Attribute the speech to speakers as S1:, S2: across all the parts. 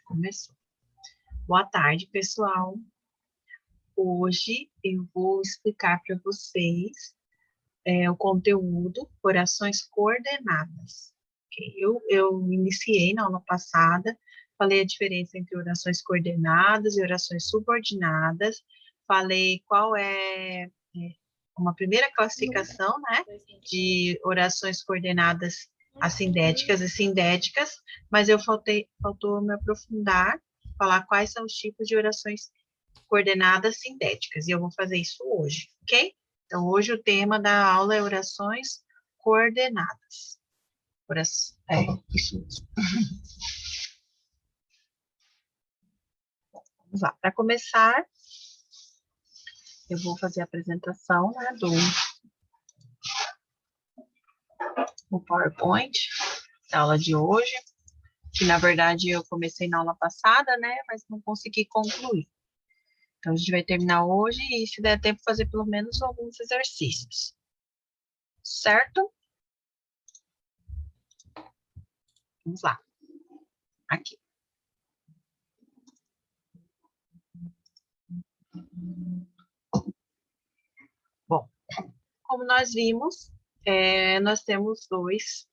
S1: Começou. Boa tarde, pessoal. Hoje eu vou explicar para vocês o conteúdo orações coordenadas. Okay? Eu iniciei na aula passada, falei a diferença entre orações coordenadas e orações subordinadas, falei qual é uma primeira classificação, né, de orações coordenadas assindéticas e sindéticas, mas faltou me aprofundar, falar quais são os tipos de orações coordenadas sindéticas, e eu vou fazer isso hoje, ok? Então, hoje o tema da aula é orações coordenadas. Isso mesmo. Vamos lá. Para começar, eu vou fazer a apresentação, né, do PowerPoint da aula de hoje, que na verdade eu comecei na aula passada, né, mas não consegui concluir. Então, a gente vai terminar hoje e, se der tempo, fazer pelo menos alguns exercícios. Certo? Vamos lá. Aqui. Bom, como nós vimos, nós temos dois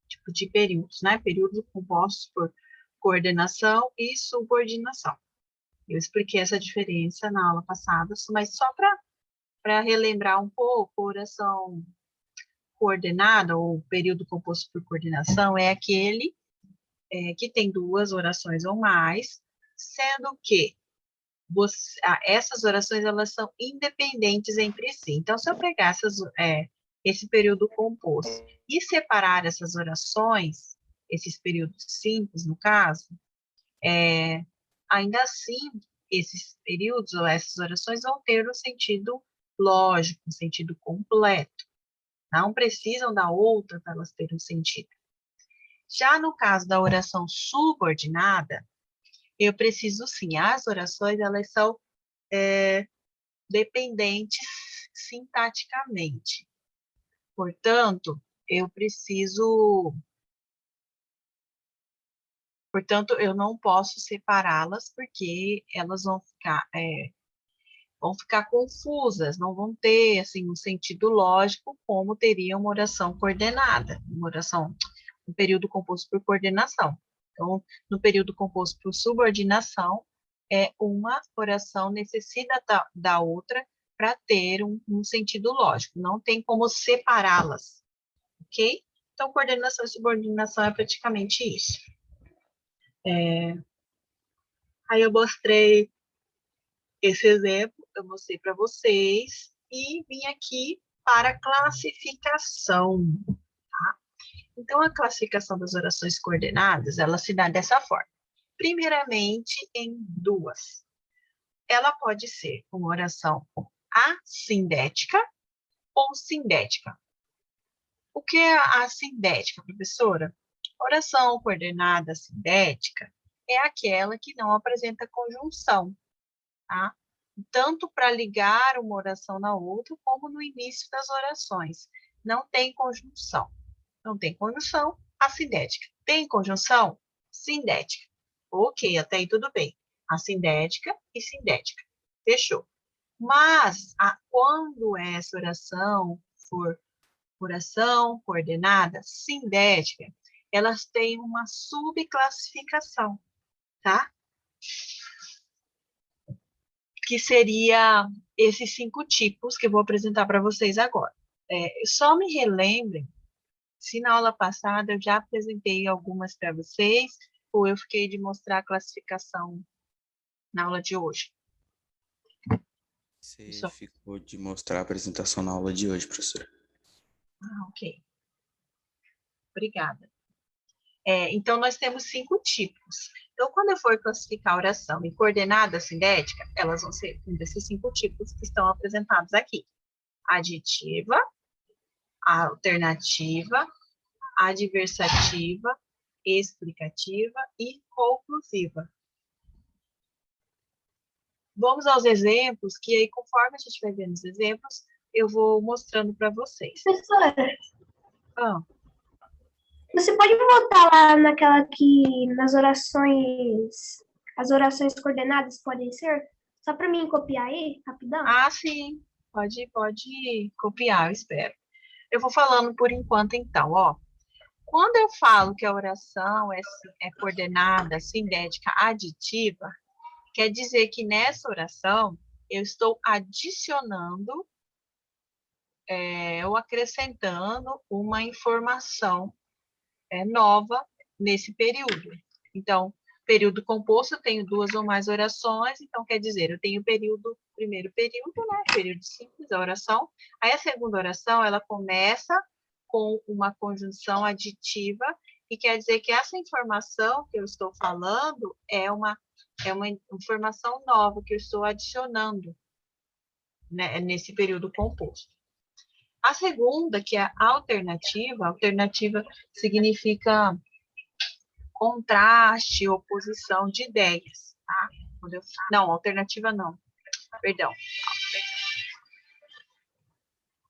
S1: tipos de períodos, né? Períodos compostos por coordenação e subordinação. Eu expliquei essa diferença na aula passada, mas só para relembrar um pouco, oração coordenada, ou período composto por coordenação, é aquele que tem duas orações ou mais, sendo que essas orações, elas são independentes entre si. Então, se eu pegar esse período composto e separar essas orações, esses períodos simples, no caso, ainda assim, esses períodos ou essas orações vão ter um sentido lógico, um sentido completo. Não precisam da outra para elas terem um sentido. Já no caso da oração subordinada, eu preciso sim, as orações, elas são dependentes sintaticamente. Portanto, eu não posso separá-las, porque elas vão ficar confusas, não vão ter, assim, um sentido lógico, como teria uma oração coordenada, um período composto por coordenação. Então, no período composto por subordinação, uma oração necessita da outra para ter um sentido lógico, não tem como separá-las, ok? Então, coordenação e subordinação é praticamente isso. Aí eu mostrei esse exemplo, eu mostrei para vocês, e vim aqui para a classificação, tá? Então, a classificação das orações coordenadas, ela se dá dessa forma. Primeiramente, em duas. Ela pode ser uma oração assindética ou sindética. O que é a assindética, professora? Oração coordenada sindética é aquela que não apresenta conjunção, tá? Tanto para ligar uma oração na outra, como no início das orações. Não tem conjunção. Não tem conjunção, assindética. Tem conjunção? Sindética. Ok, até aí tudo bem. Assindética e sindética. Fechou. Mas, quando essa oração for oração coordenada sindética, elas têm uma subclassificação, tá? Que seria esses 5 tipos que eu vou apresentar para vocês agora. Só me relembrem se na aula passada eu já apresentei algumas para vocês, ou eu fiquei de mostrar a classificação na aula de hoje.
S2: Você ficou de mostrar a apresentação na aula de hoje, professora.
S1: Ok. Obrigada. Então, nós temos 5 tipos. Então, quando eu for classificar a oração em coordenada sindética, elas vão ser um desses 5 tipos que estão apresentados aqui. Aditiva, alternativa, adversativa, explicativa e conclusiva. Vamos aos exemplos, que aí, conforme a gente vai vendo os exemplos, eu vou mostrando para vocês.
S3: Professora,
S1: Ah,
S3: Você pode voltar lá naquela que nas orações, as orações coordenadas podem ser? Só para mim copiar aí, rapidão?
S1: Ah, sim. Pode copiar, eu espero. Eu vou falando por enquanto, então, ó. Quando eu falo que a oração é coordenada, sindética, aditiva, quer dizer que nessa oração eu estou adicionando ou acrescentando uma informação nova nesse período. Então, período composto, eu tenho duas ou mais orações, então quer dizer, eu tenho primeiro período, né? Período simples, a oração. Aí a segunda oração, ela começa com uma conjunção aditiva, e quer dizer que essa informação que eu estou falando é uma informação nova que eu estou adicionando, né, nesse período composto. A segunda, que é a alternativa significa contraste, oposição de ideias, tá? Não, alternativa não, perdão.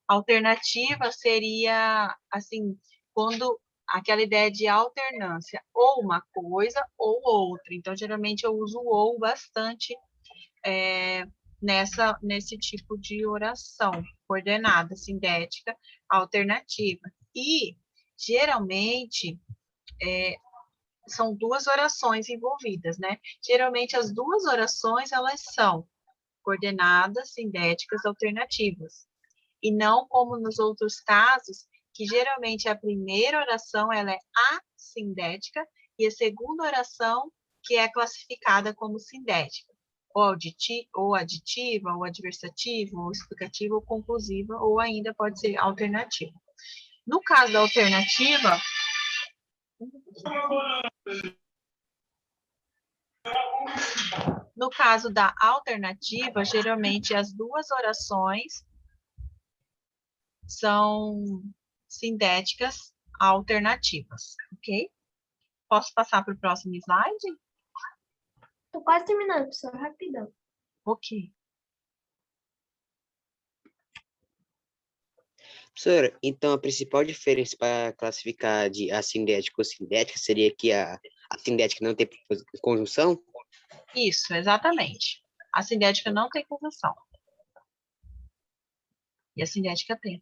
S1: Alternativa seria, assim, quando aquela ideia de alternância, ou uma coisa ou outra. Então, geralmente eu uso o ou bastante nesse tipo de oração, coordenada, sindética, alternativa. E, geralmente, são duas orações envolvidas, né? Geralmente, as duas orações, elas são coordenadas, sindéticas, alternativas. E não como nos outros casos, que geralmente a primeira oração, ela é assindética, e a segunda oração, que é classificada como sindética, ou aditiva, ou adversativa, ou explicativa, ou conclusiva, ou ainda pode ser alternativa. No caso da alternativa, geralmente as duas orações são sindéticas alternativas, ok? Posso passar para o próximo slide?
S3: Tô quase terminando, professor, rapidão.
S1: Ok.
S4: Professora, então a principal diferença para classificar de assindética ou sindética seria que a sindética não tem conjunção?
S1: Isso, exatamente. A sindética não tem conjunção. E a sindética tem.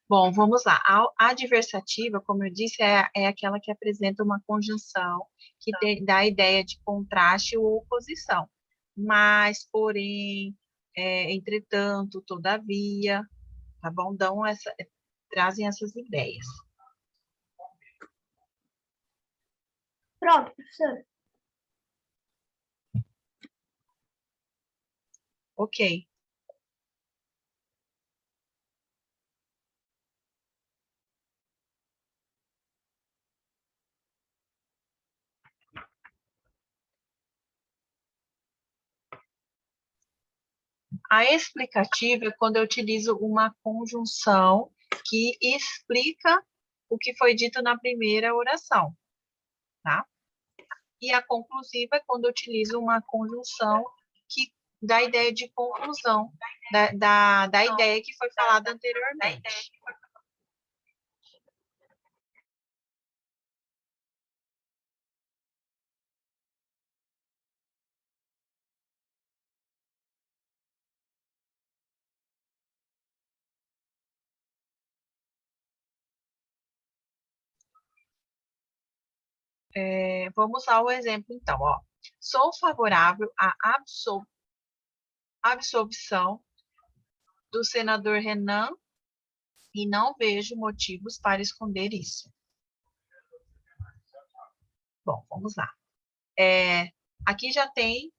S1: Bom, vamos lá. A adversativa, como eu disse, é aquela que apresenta uma conjunção que dá a ideia de contraste ou oposição. Mas, porém, entretanto, todavia, tá bom? Trazem essas ideias.
S3: Pronto, professor.
S1: Ok. A explicativa é quando eu utilizo uma conjunção que explica o que foi dito na primeira oração, tá? E a conclusiva é quando eu utilizo uma conjunção que dá a ideia de conclusão da ideia que foi falada anteriormente. Vamos ao exemplo, então, ó. Sou favorável à absolvição do senador Renan e não vejo motivos para esconder isso. Bom, vamos lá. Aqui já tem...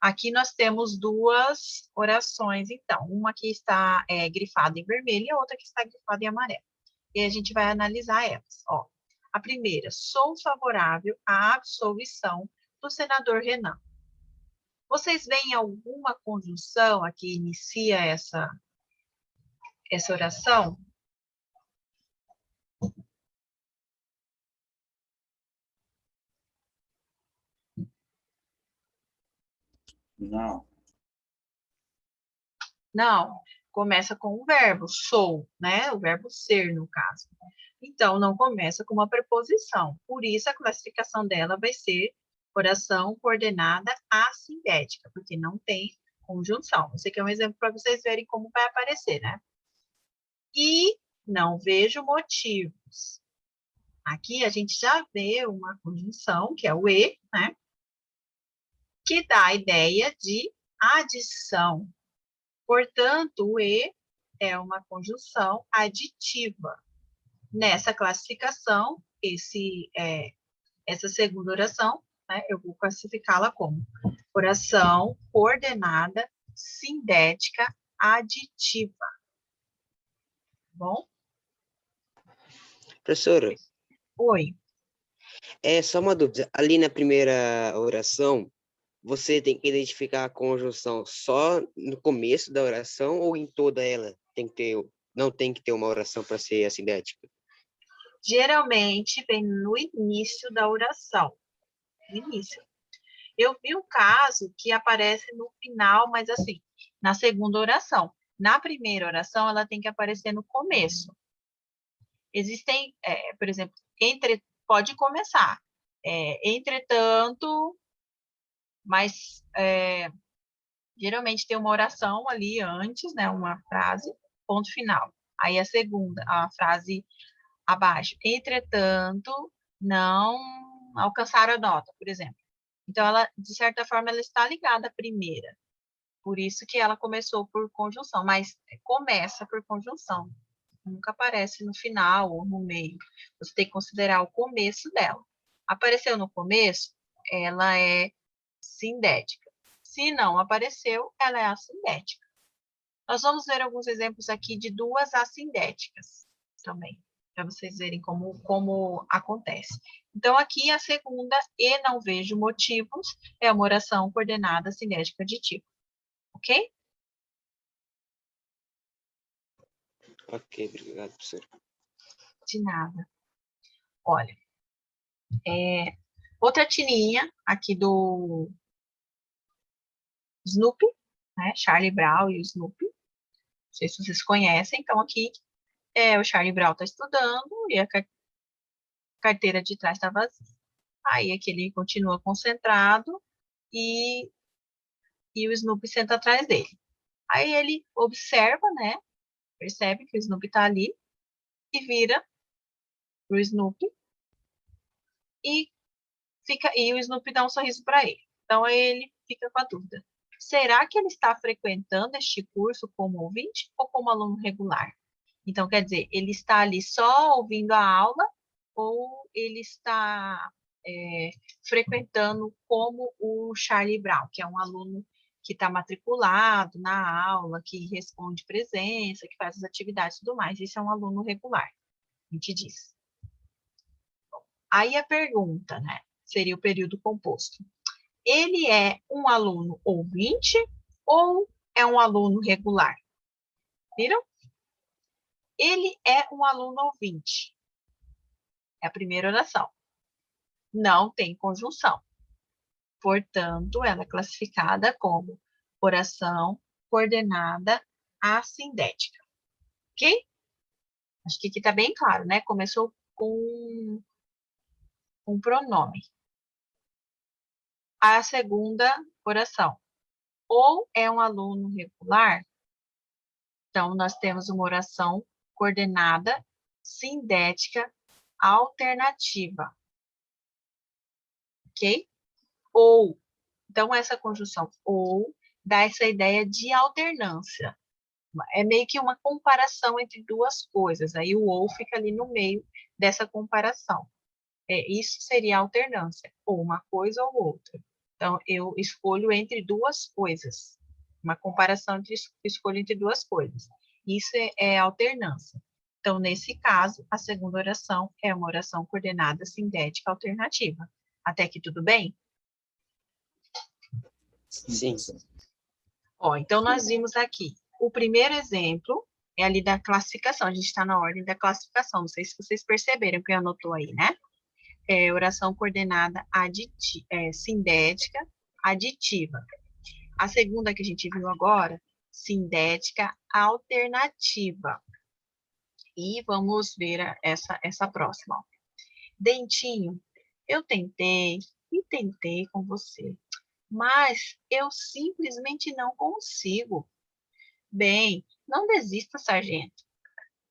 S1: Aqui nós temos duas orações, então. Uma que está grifada em vermelho e a outra que está grifada em amarelo. E a gente vai analisar elas. Ó, a primeira, sou favorável à absolvição do senador Renan. Vocês veem alguma conjunção a que inicia essa oração?
S2: Não.
S1: Não, começa com o verbo sou, né? O verbo ser, no caso. Então, não começa com uma preposição. Por isso, a classificação dela vai ser oração coordenada assindética, porque não tem conjunção. Esse aqui é um exemplo para vocês verem como vai aparecer, né? E não vejo motivos. Aqui a gente já vê uma conjunção, que é o e, né? Que dá a ideia de adição. Portanto, o e é uma conjunção aditiva. Nessa classificação, essa segunda oração, né, eu vou classificá-la como oração coordenada sindética aditiva. Bom?
S4: Professora,
S1: Oi.
S4: é só uma dúvida. Ali na primeira oração, você tem que identificar a conjunção só no começo da oração ou em toda ela? Não tem que ter uma oração para ser assindética?
S1: Geralmente vem no início da oração. No início. Eu vi um caso que aparece no final, mas assim, na segunda oração. Na primeira oração, ela tem que aparecer no começo. Existem, por exemplo, pode começar. Entretanto, mas geralmente tem uma oração ali antes, né? Uma frase, ponto final. Aí a segunda, a frase abaixo. Entretanto, não alcançaram a nota, por exemplo. Então, ela, de certa forma, ela está ligada à primeira. Por isso que ela começou por conjunção, mas começa por conjunção. Nunca aparece no final ou no meio. Você tem que considerar o começo dela. Apareceu no começo, ela é sindética. Se não apareceu, ela é assindética. Nós vamos ver alguns exemplos aqui de duas assindéticas também, para vocês verem como acontece. Então, aqui a segunda, e não vejo motivos, é uma oração coordenada sindética aditiva. Ok?
S4: Ok, obrigado, professor.
S1: De nada. Olha, outra tirinha aqui do Snoopy, né? Charlie Brown e o Snoopy. Não sei se vocês conhecem. Então, aqui o Charlie Brown está estudando e a carteira de trás está vazia. Aí aqui ele continua concentrado e o Snoopy senta atrás dele. Aí ele observa, né? Percebe que o Snoopy está ali e vira pro Snoopy e o Snoopy dá um sorriso para ele. Então aí ele fica com a dúvida. Será que ele está frequentando este curso como ouvinte ou como aluno regular? Então, quer dizer, ele está ali só ouvindo a aula ou ele está frequentando como o Charlie Brown, que é um aluno que está matriculado na aula, que responde presença, que faz as atividades e tudo mais. Isso é um aluno regular, a gente diz. Aí a pergunta, né? Seria o período composto. Ele é um aluno ouvinte ou é um aluno regular? Viram? Ele é um aluno ouvinte. É a primeira oração. Não tem conjunção. Portanto, ela é classificada como oração coordenada assindética. Ok? Acho que aqui está bem claro, né? Começou com um pronome. A segunda oração. Ou é um aluno regular, então nós temos uma oração coordenada sindética alternativa. Ok? Ou, então essa conjunção ou dá essa ideia de alternância. É meio que uma comparação entre duas coisas. Aí o ou fica ali no meio dessa comparação. Isso seria alternância, ou uma coisa ou outra. Então, eu escolho entre duas coisas. Uma comparação de escolho entre duas coisas. Isso é alternância. Então, nesse caso, a segunda oração é uma oração coordenada sindética alternativa. Até aqui tudo bem?
S4: Sim.
S1: Ó, então, nós vimos aqui. O primeiro exemplo é ali da classificação. A gente está na ordem da classificação. Não sei se vocês perceberam que anotou aí, né? É oração coordenada sindética aditiva. A segunda que a gente viu agora, sindética alternativa. E vamos ver essa próxima. Ó. Dentinho, eu tentei e tentei com você, mas eu simplesmente não consigo. Bem, não desista, sargento.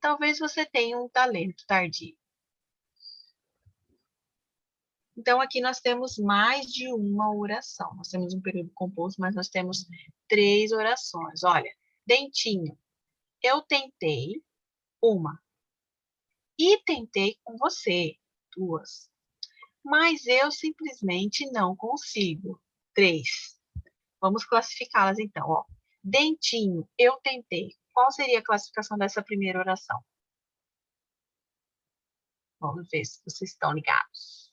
S1: Talvez você tenha um talento tardio. Então, aqui nós temos mais de uma oração. Nós temos um período composto, mas nós temos 3 orações. Olha, Dentinho, eu tentei, uma. E tentei com você, 2. Mas eu simplesmente não consigo, 3. Vamos classificá-las então, ó. Dentinho, eu tentei. Qual seria a classificação dessa primeira oração? Vamos ver se vocês estão ligados.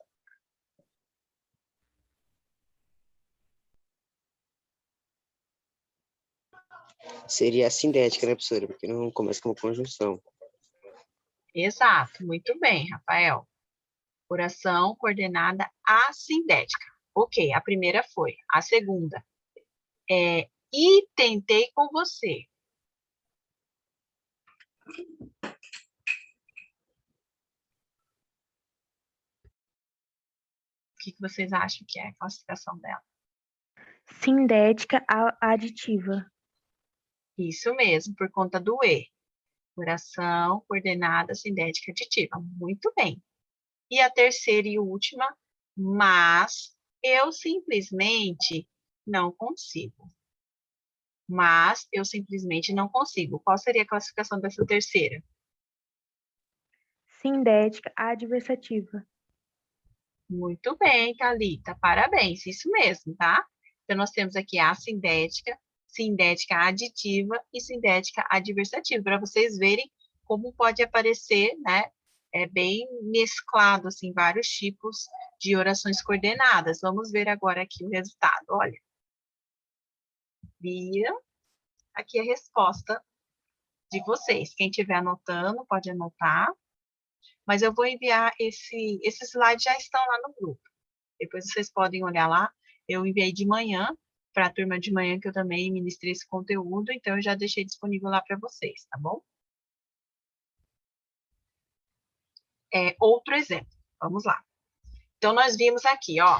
S4: Seria a sindética, né, professora? Porque não começa com uma conjunção.
S1: Exato, muito bem, Rafael. Oração coordenada assindética. Ok, a primeira foi. A segunda é e tentei com você. O que vocês acham que é a classificação dela?
S5: Sindética aditiva.
S1: Isso mesmo, por conta do E. Oração coordenada sindética aditiva. Muito bem. E a terceira e última, mas eu simplesmente não consigo. Mas eu simplesmente não consigo. Qual seria a classificação dessa terceira?
S5: Sindética adversativa.
S1: Muito bem, Thalita. Parabéns. Isso mesmo, tá? Então, nós temos aqui a sindética, sindética aditiva e sindética adversativa, para vocês verem como pode aparecer, né? É bem mesclado, assim, vários tipos de orações coordenadas. Vamos ver agora aqui o resultado. Olha. Viram? Aqui a resposta de vocês. Quem estiver anotando, pode anotar. Mas eu vou enviar esses slides já estão lá no grupo. Depois vocês podem olhar lá. Eu enviei de manhã, para a turma de manhã, que eu também ministrei esse conteúdo, então eu já deixei disponível lá para vocês, tá bom? Outro exemplo, vamos lá. Então, nós vimos aqui, ó,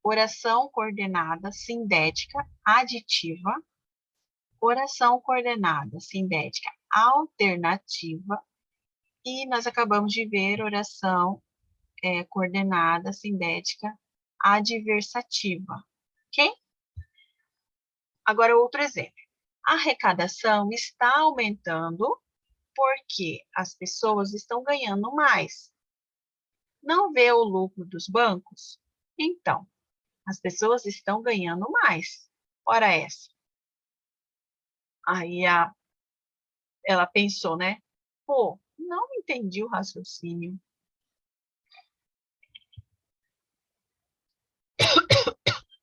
S1: oração coordenada sindética aditiva, oração coordenada sindética alternativa, e nós acabamos de ver oração coordenada sindética adversativa, ok? Agora, outro exemplo. A arrecadação está aumentando porque as pessoas estão ganhando mais. Não vê o lucro dos bancos? Então, as pessoas estão ganhando mais. Ora essa. Aí ela pensou, né? Pô, não entendi o raciocínio.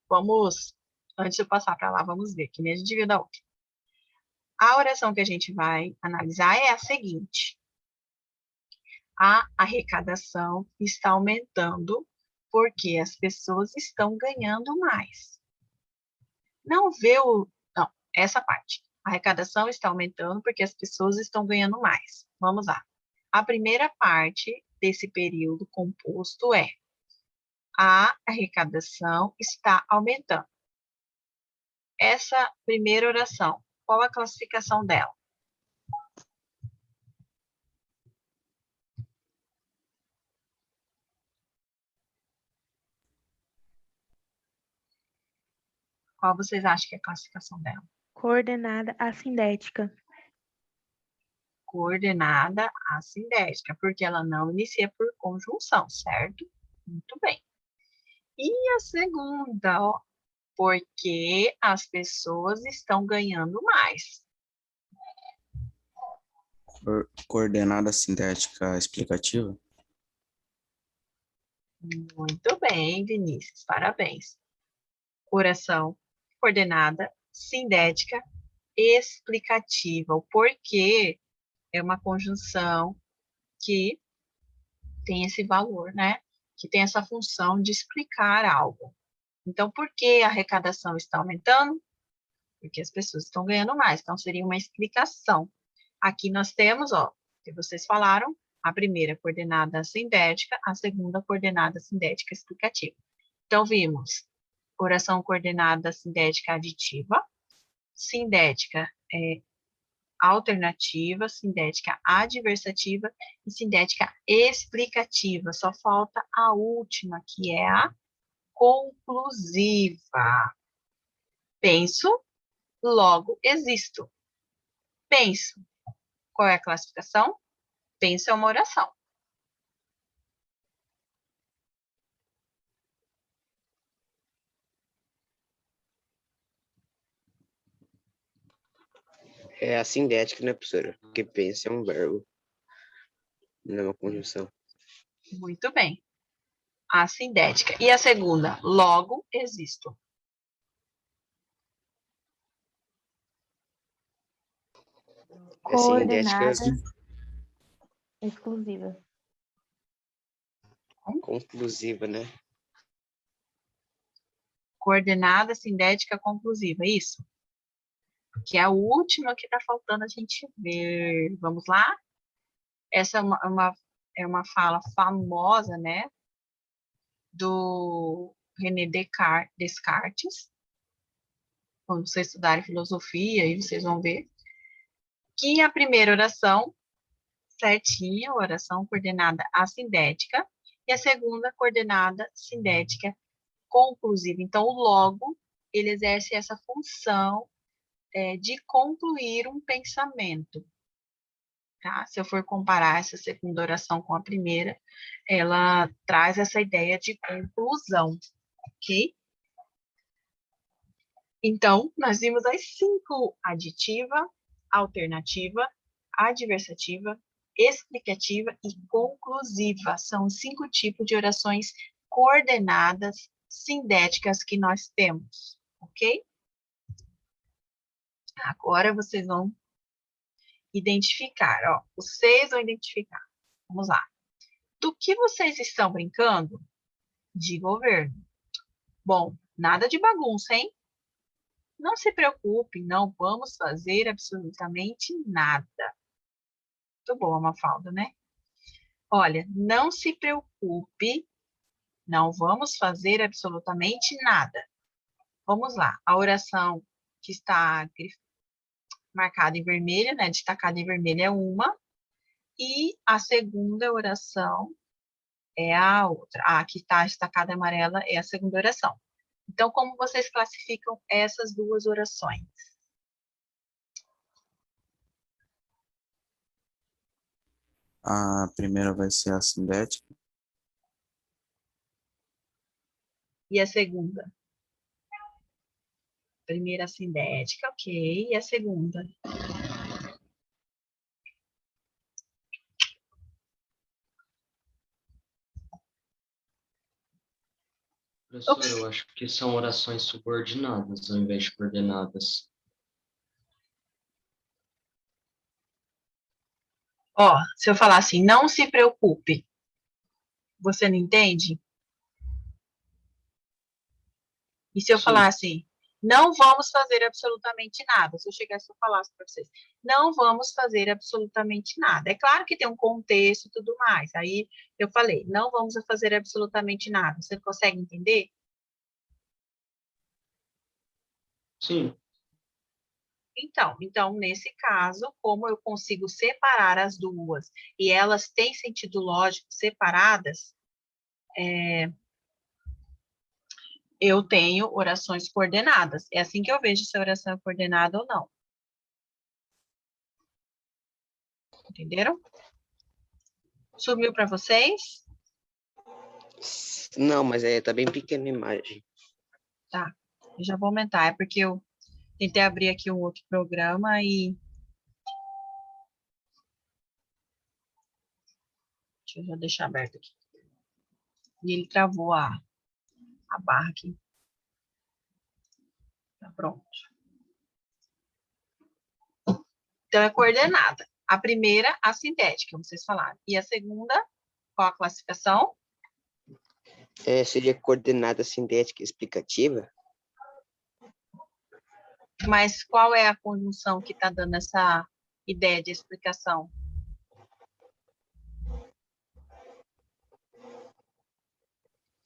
S1: Vamos, antes de eu passar para lá, vamos ver, que nem a gente viu da outra. A oração que a gente vai analisar é a seguinte. A arrecadação está aumentando porque as pessoas estão ganhando mais. Não, essa parte. A arrecadação está aumentando porque as pessoas estão ganhando mais. Vamos lá. A primeira parte desse período composto é a arrecadação está aumentando. Essa primeira oração, qual a classificação dela? Qual vocês acham que é a classificação dela?
S5: Coordenada assindética.
S1: Coordenada assindética, porque ela não inicia por conjunção, certo? Muito bem. E a segunda, ó, porque as pessoas estão ganhando mais.
S2: Coordenada sintética explicativa?
S1: Muito bem, Vinícius, parabéns. Oração coordenada sintética explicativa. O porquê é uma conjunção que tem esse valor, né? Que tem essa função de explicar algo. Então, por que a arrecadação está aumentando? Porque as pessoas estão ganhando mais. Então, seria uma explicação. Aqui nós temos, ó, que vocês falaram, a primeira coordenada sintética, a segunda coordenada sintética explicativa. Então, vimos oração coordenada sintética aditiva, sintética alternativa, sintética adversativa e sintética explicativa. Só falta a última, que é a conclusiva. Penso, logo existo. Penso. Qual é a classificação? Penso é uma oração.
S4: É a sintética, né, professora? Porque pensa é um verbo, não é uma conjunção.
S1: Muito bem. A sintética. E a segunda? Logo existo.
S4: É sintética
S5: Coordenada exclusiva.
S4: conclusiva, né?
S1: Coordenada sintética conclusiva. Isso. Que é a última que está faltando a gente ver. Vamos lá? Essa é uma fala famosa, né? Do René Descartes. Quando vocês estudarem filosofia, aí vocês vão ver. Que a primeira oração, certinha, oração coordenada assindética, e a segunda coordenada sindética conclusiva. Então, o logo, ele exerce essa função de concluir um pensamento. Tá? Se eu for comparar essa segunda oração com a primeira, ela traz essa ideia de conclusão, ok? Então, nós vimos as 5: aditiva, alternativa, adversativa, explicativa e conclusiva. São 5 tipos de orações coordenadas sintéticas que nós temos, ok? Agora vocês vão identificar, ó. Vocês vão identificar. Vamos lá. Do que vocês estão brincando? De governo. Bom, nada de bagunça, hein? Não se preocupe, não vamos fazer absolutamente nada. Muito boa, Mafalda, né? Olha, não se preocupe, não vamos fazer absolutamente nada. Vamos lá, a oração que está marcada em vermelho, né, destacada em vermelho é uma, e a segunda oração é a outra. A que está destacada em amarela é a segunda oração. Então, como vocês classificam essas duas orações?
S2: A primeira vai ser a sintética.
S1: E a segunda? Primeira sintética, ok. E a segunda?
S6: Professor, eu acho que são orações subordinadas ao invés de coordenadas.
S1: Ó, se eu falar assim, não se preocupe, você não entende? E se eu
S6: Sim.
S1: falar assim, não vamos fazer absolutamente nada? Se eu chegasse e falasse para vocês, não vamos fazer absolutamente nada. É claro que tem um contexto e tudo mais. Aí eu falei, não vamos fazer absolutamente nada. Você consegue entender?
S6: Sim.
S1: Então, nesse caso, como eu consigo separar as duas e elas têm sentido lógico separadas, eu tenho orações coordenadas. É assim que eu vejo se a oração é coordenada ou não. Entenderam? Sumiu para vocês?
S4: Não, mas tá bem pequena a imagem.
S1: Tá, eu já vou aumentar. É porque eu tentei abrir aqui um outro programa e... Deixa eu já deixar aberto aqui. E ele travou a barra aqui. Tá pronto. Então, é coordenada. A primeira, a sintética, vocês falaram. E a segunda, qual a classificação?
S4: Seria coordenada sintética explicativa?
S1: Mas qual é a conjunção que está dando essa ideia de explicação?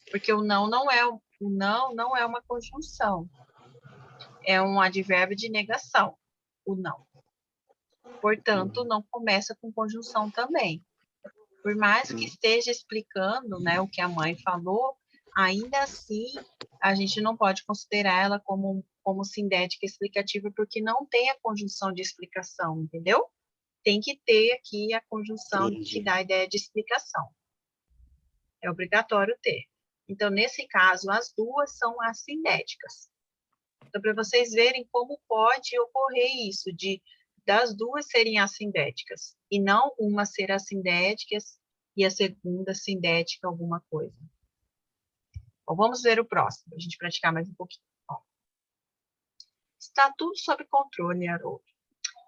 S1: Porque o não não é uma conjunção. É um advérbio de negação, o não. Portanto, não começa com conjunção também. Por mais que esteja explicando, né, o que a mãe falou, ainda assim, a gente não pode considerar ela como sintética explicativa, porque não tem a conjunção de explicação, entendeu? Tem que ter aqui a conjunção que dá a ideia de explicação. É obrigatório ter. Então, nesse caso, as duas são assindéticas. Então, para vocês verem como pode ocorrer isso, das duas serem assindéticas, e não uma ser assindética e a segunda sindética alguma coisa. Bom, vamos ver o próximo, para a gente praticar mais um pouquinho. Ó. Está tudo sob controle, Haroldo.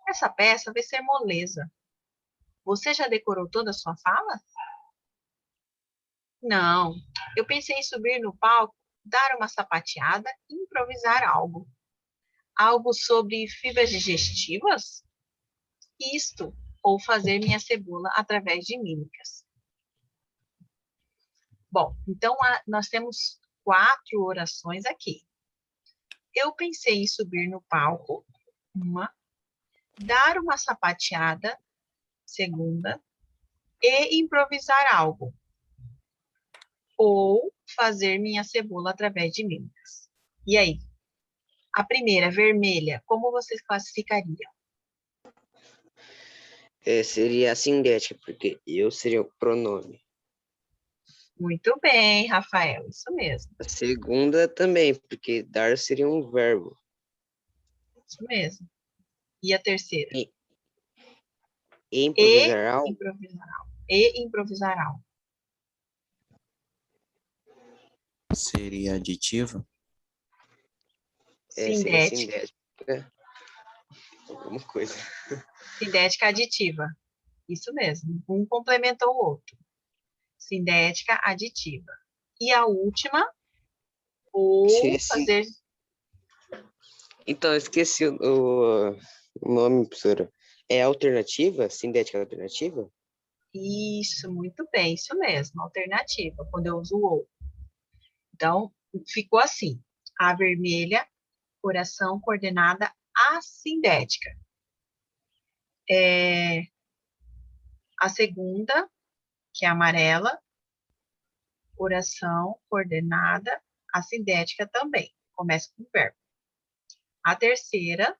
S1: Essa peça vai ser moleza. Você já decorou toda a sua fala? Não. Eu pensei em subir no palco, dar uma sapateada e improvisar algo. Algo sobre fibras digestivas? Isto, ou fazer minha cebola através de mímicas. Bom, então nós temos 4 orações aqui. Eu pensei em subir no palco, uma, dar uma sapateada, segunda, e improvisar algo, ou fazer minha cebola através de mímicas. E aí? A primeira, vermelha, como vocês classificariam?
S4: Seria a sindética, porque eu seria o pronome.
S1: Muito bem, Rafael, isso mesmo.
S4: A segunda também, porque dar seria um verbo.
S1: Isso mesmo. E a terceira?
S4: E improvisar algo?
S1: Improvisar algo. E improvisar algo.
S2: Seria aditiva?
S4: Seria
S1: Sindética.
S4: sindética. Alguma coisa.
S1: Sindética aditiva. Isso mesmo. Um complementa o outro. Sindética aditiva. E a última, ou
S4: Seria
S1: fazer...
S4: Então, eu esqueci o nome, professora. É alternativa? Sindética alternativa?
S1: Isso, muito bem, isso mesmo. Alternativa, quando eu uso o ou. Então, ficou assim. A vermelha, oração coordenada assindética. A segunda, que é amarela, oração coordenada assindética também. Começa com o verbo. A terceira,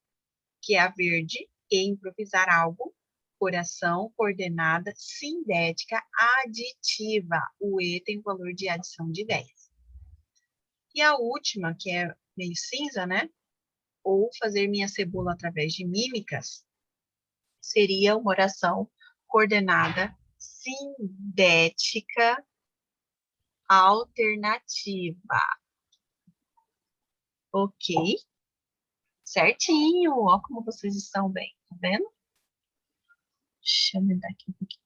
S1: que é a verde, e improvisar algo, oração coordenada sindética aditiva. O E tem valor de adição de 10. E a última, que é meio cinza, né? Ou fazer minha cebola através de mímicas, seria uma oração coordenada sindética alternativa. Ok? Certinho. Olha como vocês estão bem, tá vendo? Deixa eu aumentar aqui um pouquinho.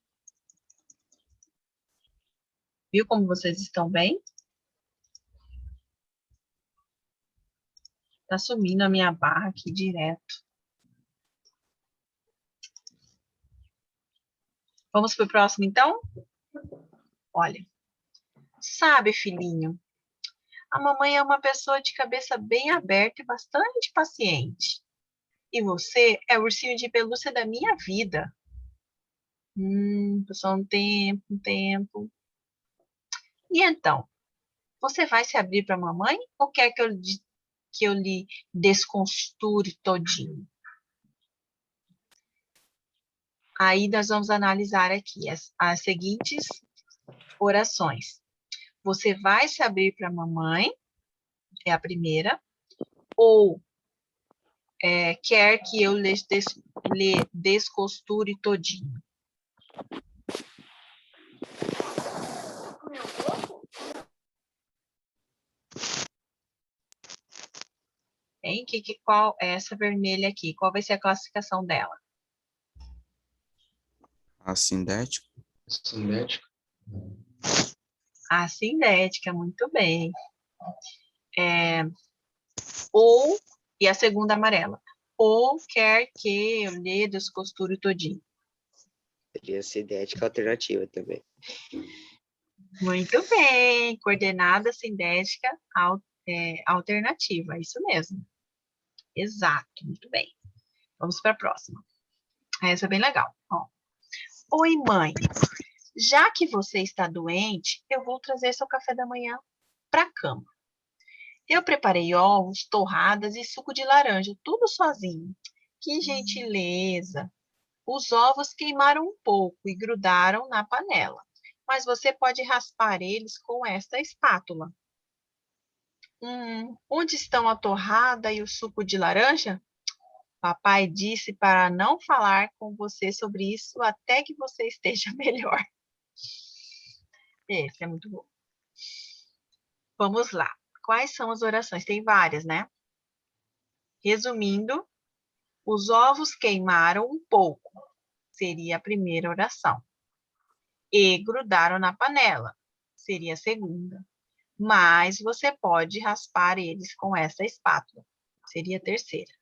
S1: Viu como vocês estão bem? Tá sumindo a minha barra aqui direto. Vamos pro próximo, então? Olha. Sabe, filhinho, a mamãe é uma pessoa de cabeça bem aberta e bastante paciente. E você é o ursinho de pelúcia da minha vida. Passou um tempo. E então, você vai se abrir para a mamãe ou quer que eu lhe desconsture todinho? Aí nós vamos analisar aqui as seguintes orações. Você vai se abrir para a mamãe, é a primeira, ou quer que eu lhe descosture todinho? Hein? Qual é essa vermelha aqui? Qual vai ser a classificação dela?
S2: Assindético.
S6: Sintética.
S1: Assindética, muito bem. E a segunda amarela. Ou quer que eu lhe descosture todinho?
S4: Seria sintética alternativa também.
S1: Muito bem. Coordenada sindética alternativa. Isso mesmo. Exato. Muito bem. Vamos para a próxima. Essa é bem legal. Ó. Oi, mãe. Já que você está doente, eu vou trazer seu café da manhã para a cama. Eu preparei ovos, torradas e suco de laranja, tudo sozinho. Que gentileza! Os ovos queimaram um pouco e grudaram na panela, mas você pode raspar eles com esta espátula. Onde estão a torrada e o suco de laranja? Papai disse para não falar com você sobre isso até que você esteja melhor. Esse é muito bom. Vamos lá. Quais são as orações? Tem várias, né? Resumindo, os ovos queimaram um pouco. Seria a primeira oração. E grudaram na panela. Seria a segunda. Mas você pode raspar eles com essa espátula. Seria a terceira.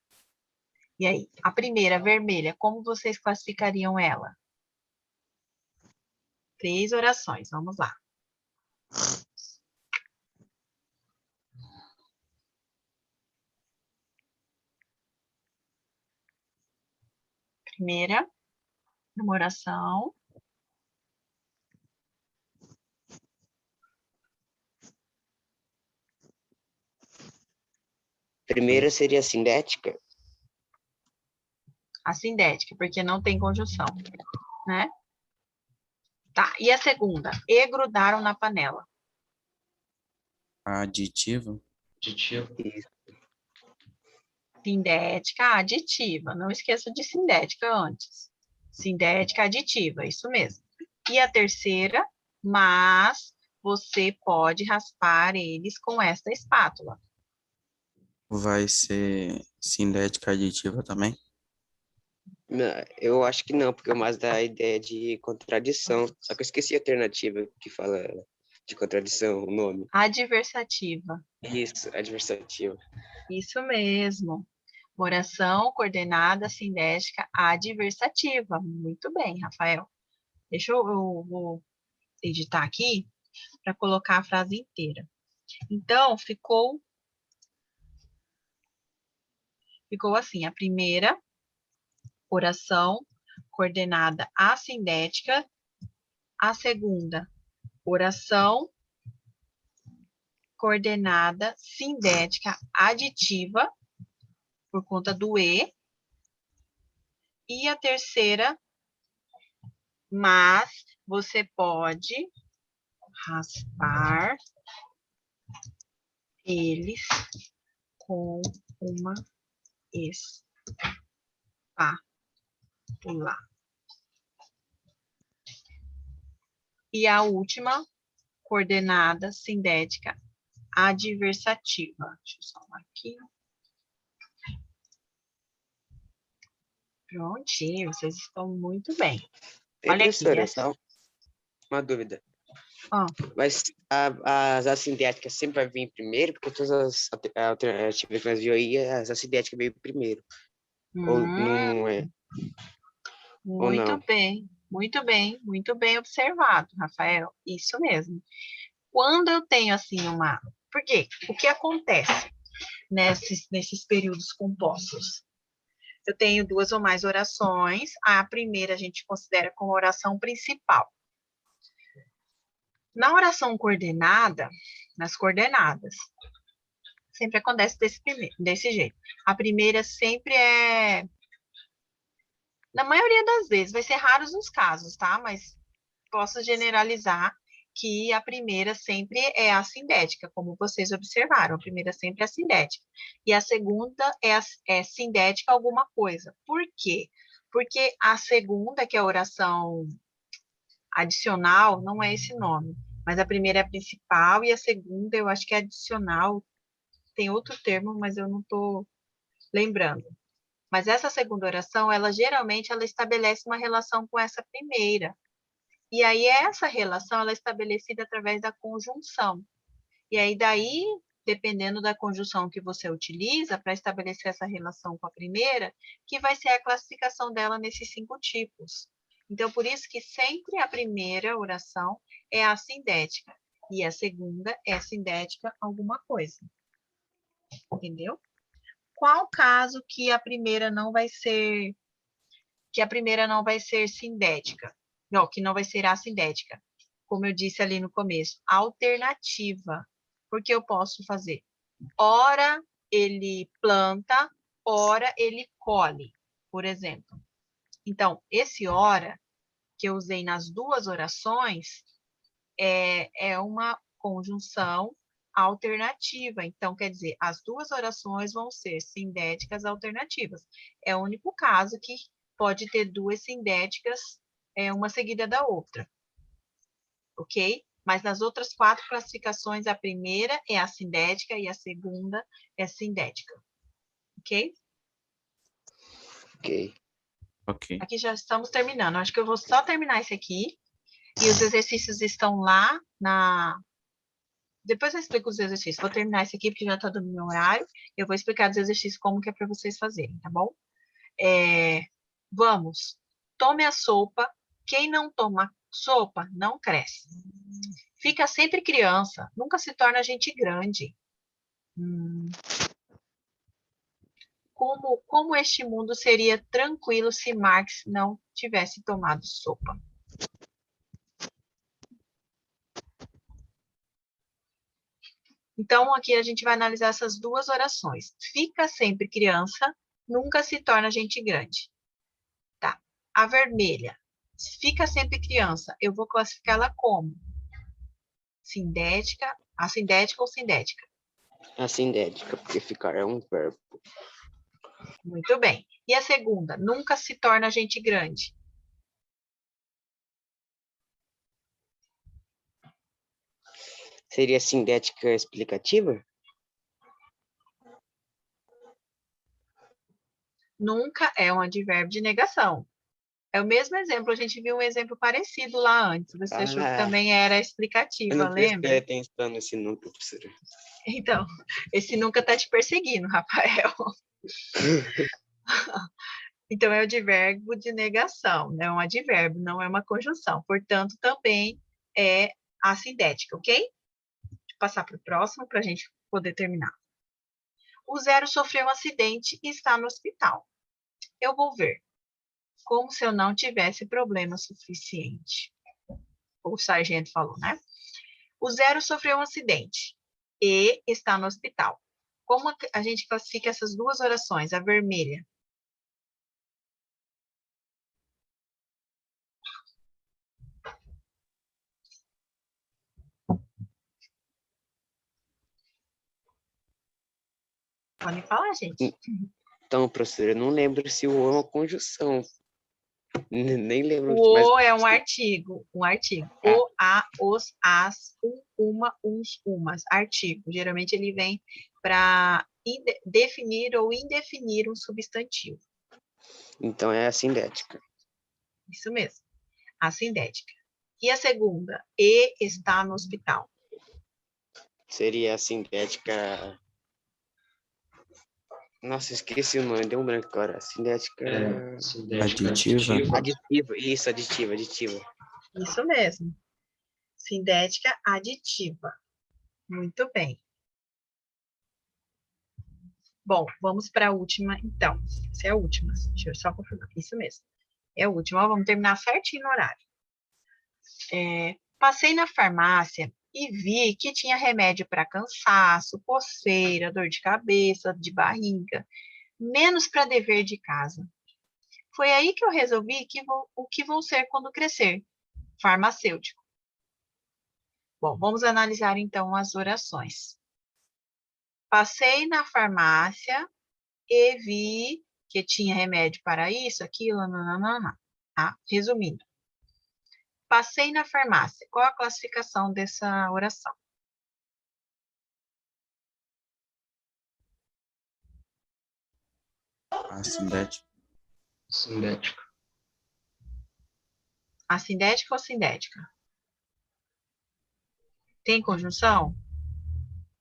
S1: E aí, a primeira, vermelha, como vocês classificariam ela? 3 orações, vamos lá. Primeira, uma oração.
S4: Primeira seria sintética.
S1: A sindética, porque não tem conjunção, né? Tá, e a segunda? E grudaram na panela.
S2: Aditivo.
S6: Aditivo.
S1: Sindética aditiva. Não esqueça de sindética antes. Sindética aditiva, isso mesmo. E a terceira, mas você pode raspar eles com esta espátula.
S2: Vai ser sindética aditiva também?
S4: Não, eu acho que não, porque é mais da ideia de contradição. Só que eu esqueci a alternativa que fala de contradição, o nome.
S1: Adversativa.
S4: Isso, adversativa.
S1: Isso mesmo. Oração coordenada sindética adversativa. Muito bem, Rafael. Deixa eu vou editar aqui para colocar a frase inteira. Então, ficou assim, a primeira oração coordenada assindética, a segunda oração coordenada sindética aditiva, por conta do e a terceira, mas você pode raspar eles com uma espátula. E a última, coordenada sindética adversativa. Deixa eu salvar aqui. Prontinho, vocês estão muito bem.
S4: Ei,
S1: Olha aqui,
S4: professora,
S1: essa.
S4: só uma dúvida.
S1: Ah.
S4: Mas as assintéticas sempre vai vir primeiro, porque todas as alternativas que nós vimos aí, as assintéticas veio primeiro. Ou não é? Ou
S1: Muito
S4: não?
S1: bem, muito bem observado, Rafael. Isso mesmo. Quando eu tenho assim Por quê? O que acontece nesses períodos compostos? Eu tenho 2 ou mais orações. A primeira a gente considera como oração principal. Na oração coordenada, nas coordenadas, sempre acontece desse jeito. A primeira sempre na maioria das vezes, vai ser raros os casos, tá? Mas posso generalizar que a primeira sempre é assindética, como vocês observaram. A primeira sempre é assindética. E a segunda é sindética alguma coisa. Por quê? Porque a segunda, que é a oração adicional, não é esse nome. Mas a primeira é a principal e a segunda eu acho que é adicional. Tem outro termo, mas eu não estou lembrando. Mas essa segunda oração, ela geralmente ela estabelece uma relação com essa primeira. E aí essa relação ela é estabelecida através da conjunção. E aí daí, dependendo da conjunção que você utiliza para estabelecer essa relação com a primeira, que vai ser a classificação dela nesses 5 tipos. Então, por isso que sempre a primeira oração é assindética e a segunda é sindética alguma coisa. Entendeu? Qual caso que a primeira não vai ser sindética? Não, que não vai ser assindética. Como eu disse ali no começo, alternativa. Porque eu posso fazer ora ele planta, ora ele colhe, por exemplo. Então, esse ora que eu usei nas 2 orações é uma conjunção alternativa. Então, quer dizer, as 2 orações vão ser sindéticas alternativas. É o único caso que pode ter 2 sindéticas, uma seguida da outra. Ok? Mas nas outras 4 classificações, a primeira é assindética e a segunda é sindética. Ok?
S4: Ok.
S2: Ok.
S1: Aqui já estamos terminando. Acho que eu vou só terminar esse aqui. E os exercícios estão lá na... Depois eu explico os exercícios. Vou terminar esse aqui, porque já está dando meu horário. Eu vou explicar os exercícios como que é para vocês fazerem, tá bom? Vamos. Tome a sopa. Quem não toma sopa, não cresce. Fica sempre criança. Nunca se torna gente grande. Como este mundo seria tranquilo se Marx não tivesse tomado sopa? Então, aqui a gente vai analisar essas 2 orações. Fica sempre criança, nunca se torna gente grande. Tá. A vermelha. Fica sempre criança. Eu vou classificá-la como? Sindética, assindética ou sindética?
S4: Assindética, porque ficar é um verbo.
S1: Muito bem. E a segunda? Nunca se torna gente grande.
S4: Seria sindética explicativa?
S1: Nunca é um advérbio de negação. É o mesmo exemplo, a gente viu um exemplo parecido lá antes. Você achou que também era
S4: Eu
S1: explicativa,
S4: não prestei
S1: lembra?
S4: atenção nesse nunca, professora.
S1: Então, esse nunca está te perseguindo, Rafael. Então, é o advérbio de negação, é um advérbio, não é uma conjunção. Portanto, também é assindética, ok? Deixa eu passar para o próximo para a gente poder terminar. O Zero sofreu um acidente e está no hospital. Eu vou ver. Como se eu não tivesse problema suficiente. O sargento falou, né? O Zero sofreu um acidente e está no hospital. Como a gente classifica essas 2 orações? A vermelha. Podem falar, gente.
S4: Então, professora, eu não lembro se o é uma conjunção. Nem lembro.
S1: O é um artigo. Um artigo.
S4: Ah.
S1: O, a, os, as, uma, uns, umas. Artigo. Geralmente ele vem para definir ou indefinir um substantivo.
S4: Então é assindética.
S1: Isso mesmo. Assindética. E a segunda? E está no hospital.
S4: Seria assindética. Nossa, esqueci o nome, deu um branco agora. Assindética.
S6: Sindética
S2: Aditiva.
S4: Aditiva. Isso, aditiva.
S1: Isso mesmo. Sindética aditiva. Muito bem. Bom, vamos para a última, então. Essa é a última. Deixa eu só confirmar. Isso mesmo. É a última. Vamos terminar certinho no horário. Passei na farmácia e vi que tinha remédio para cansaço, coceira, dor de cabeça, de barriga, menos para dever de casa. Foi aí que eu resolvi o que vou ser quando crescer. Farmacêutico. Bom, vamos analisar então as orações. Passei na farmácia e vi que tinha remédio para isso, aquilo, nananana, tá? Resumindo. Passei na farmácia. Qual a classificação dessa oração?
S2: Assindética.
S6: Sindética.
S1: Assindética ou sindética? Tem conjunção?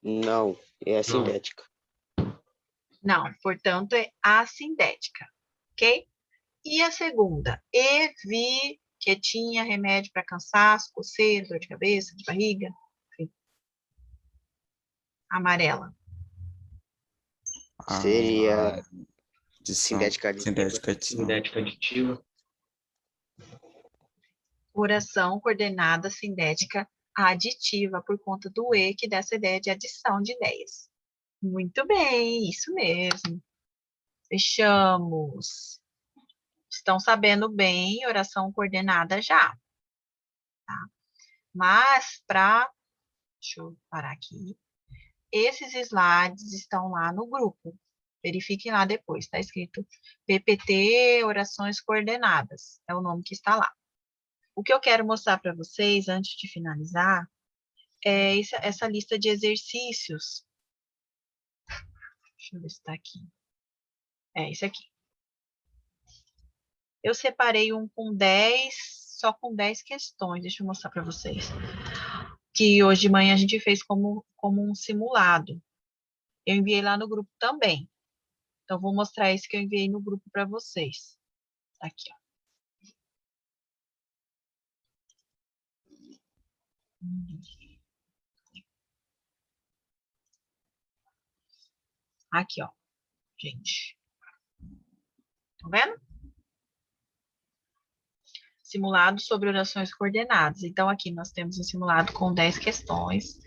S4: Não, é
S6: Não.
S4: assindética.
S1: Não, portanto, é assindética, ok? E a segunda? E vi que tinha remédio para cansaço, coceira, dor de cabeça, de barriga, enfim. Amarela.
S4: Seria
S2: Adição.
S4: sintética aditiva.
S2: Sintética adição.
S6: Sindética aditiva.
S1: Oração coordenada sindética aditiva, por conta do E, que dá essa ideia de adição de ideias. Muito bem, isso mesmo. Fechamos. Estão sabendo bem oração coordenada já. Tá? Mas, deixa eu parar aqui. Esses slides estão lá no grupo. Verifiquem lá depois. Está escrito PPT Orações Coordenadas. É o nome que está lá. O que eu quero mostrar para vocês, antes de finalizar, é essa lista de exercícios. Deixa eu ver se está aqui. É esse aqui. Eu separei um com 10, só com 10 questões. Deixa eu mostrar para vocês. Que hoje de manhã a gente fez como um simulado. Eu enviei lá no grupo também. Então, vou mostrar esse que eu enviei no grupo para vocês. Aqui, ó. Aqui, ó, gente. Tá vendo? Simulado sobre orações coordenadas. Então, aqui nós temos um simulado com 10 questões.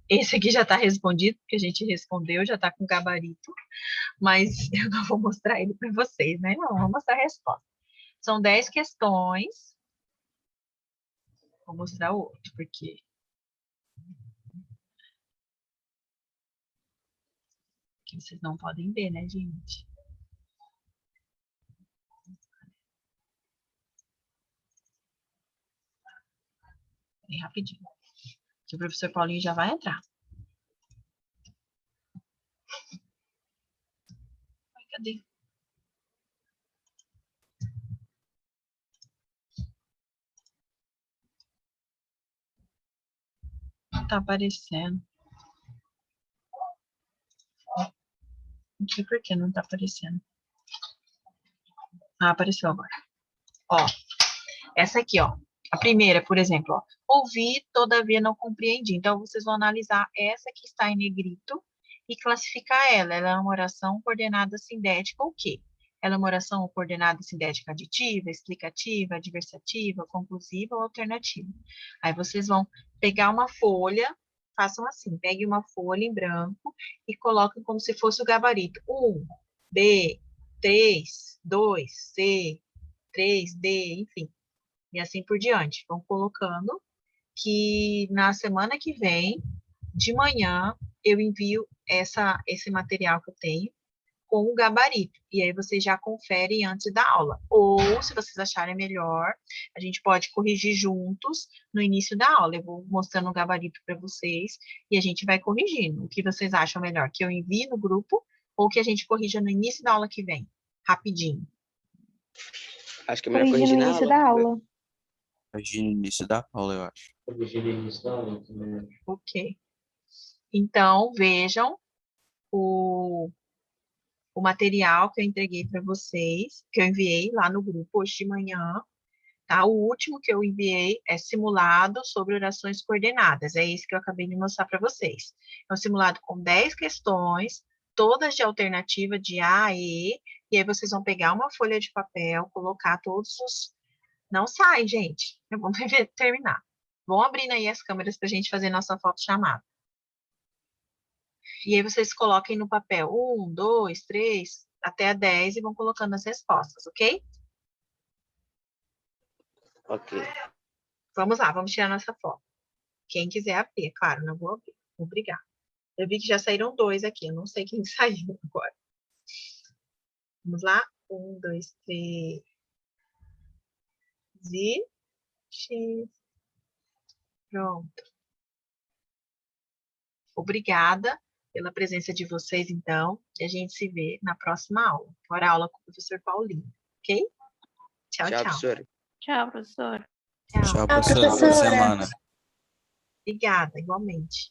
S1: Esse aqui já está respondido, porque a gente respondeu, já está com gabarito. Mas eu não vou mostrar ele para vocês, né? Não, vou mostrar a resposta. São 10 questões. Vou mostrar o outro, porque... que vocês não podem ver, né, gente? Bem rapidinho. Que o professor Paulinho já vai entrar. Ai, cadê? Não tá aparecendo. Não sei por que não tá aparecendo. Ah, apareceu agora. Ó, essa aqui, ó. A primeira, por exemplo, ó. Ouvi, todavia não compreendi. Então, vocês vão analisar essa que está em negrito e classificar ela. Ela é uma oração coordenada sindética ou quê? Ela é uma oração coordenada sindética aditiva, explicativa, adversativa, conclusiva ou alternativa. Aí vocês vão pegar uma folha, façam assim, peguem uma folha em branco e coloquem como se fosse o gabarito. 1, B, 3, 2, C, 3, D, enfim. E assim por diante. Vão colocando que na semana que vem, de manhã, eu envio esse material que eu tenho com o gabarito. E aí vocês já conferem antes da aula. Ou, se vocês acharem melhor, a gente pode corrigir juntos no início da aula. Eu vou mostrando o gabarito para vocês e a gente vai corrigindo. O que vocês acham melhor? Que eu envie no grupo ou que a gente corrija no início da aula que vem? Rapidinho.
S4: Acho que é melhor
S5: Corrigir
S4: corrigir
S5: no
S4: na
S5: início
S4: aula.
S5: da aula.
S2: Hoje no início da aula, eu acho.
S6: Corrigir no início da aula também.
S1: Ok. Então, vejam o material que eu entreguei para vocês, que eu enviei lá no grupo hoje de manhã, tá? O último que eu enviei é simulado sobre orações coordenadas, é esse que eu acabei de mostrar para vocês. É um simulado com 10 questões, todas de alternativa de A a E, e aí vocês vão pegar uma folha de papel, colocar todos os... Não sai, gente, vamos terminar. Vão abrindo aí as câmeras para a gente fazer nossa foto chamada. E aí vocês coloquem no papel 1, 2, 3, até 10 e vão colocando as respostas, ok?
S4: Ok.
S1: Vamos lá, vamos tirar nossa foto. Quem quiser abrir, é claro, não vou abrir. Obrigada. Eu vi que já saíram 2 aqui, eu não sei quem saiu agora. Vamos lá? 1, 2, 3. E X. Pronto. Obrigada pela presença de vocês, então. E a gente se vê na próxima aula. Agora a aula com o professor Paulinho, ok? Tchau,
S4: Tchau,
S1: tchau.
S4: professora.
S7: Tchau, professor.
S1: Tchau.
S2: Tchau, professora. Boa semana.
S1: Obrigada, igualmente.